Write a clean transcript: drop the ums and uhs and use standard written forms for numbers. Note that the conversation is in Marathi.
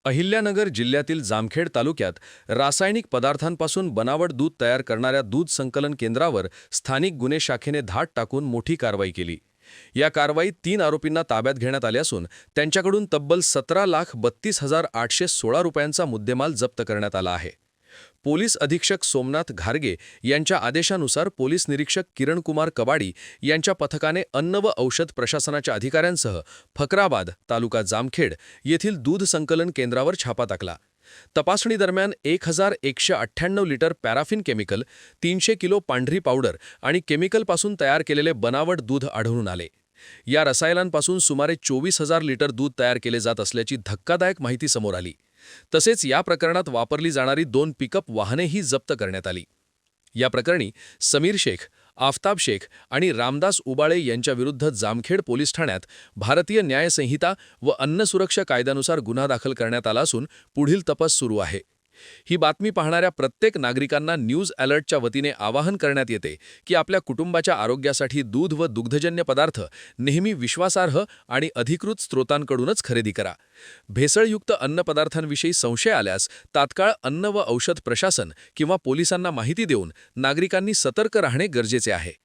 अहिल्यानगर जिल्ह्यातील जामखेड तालुक्यात रासायनिक पदार्थांपासून बनावट दूध तयार करणाऱ्या दूध संकलन केंद्रावर स्थानिक गुन्हे शाखेने धाड टाकून मोठी कारवाई केली। या कारवाईत 3 आरोपींना ताब्यात घेण्यात आले असून त्यांच्याकडून तब्बल 17,32,816 रुपयांचा मुद्देमाल जप्त करण्यात आला आहे। पोलीस अधीक्षक सोमनाथ घारगे यांच्या आदेशानुसार पोलीस निरीक्षक किरणकुमार कबाडी यांच्या पथकाने अन्न व औषध प्रशासनाच्या अधिकाऱ्यांसह फकराबाद तालुका जामखेड येथील दूध संकलन केंद्रावर छापा टाकला। तपासणी दरम्यान 1,198 लिटर पॅराफिन केमिकल, 300 किलो पांढरी पावडर आणि केमिकलपासून तयार केलेले बनावट दूध आढळून आले। या रसायनांपासून सुमारे 24,000 लिटर दूध तयार केले जात असल्याची धक्कादायक माहिती समोर आली। तसेच या प्रकरणात वापरली जाणारी 2 पिकअप वाहनेही जप्त करण्यात आली। या प्रकरणी समीर शेख, आफताब शेख आणि रामदास उबाळे यांच्या विरुद्ध जामखेड पोलीस ठाण्यात भारतीय न्याय संहिता व अन्न सुरक्षा कायद्यानुसार गुन्हा दाखल करण्यात आला असून पुढील तपास सुरू आहे। ही बातमी पाहणाऱ्या प्रत्येक नागरिकांना न्यूज अलर्टच्या वतीने आवाहन करण्यात येते की आपल्या कुटुंबाच्या आरोग्यासाठी दूध व दुग्धजन्य पदार्थ नेहमी विश्वासार्ह आणि अधिकृत स्रोतांकडूनच खरेदी करा। भेसळयुक्त अन्नपदार्थांविषयी संशय आल्यास तात्काळ अन्न व औषध प्रशासन किंवा पोलिसांना माहिती देऊन नागरिकांनी सतर्क राहणे गरजेचे आहे।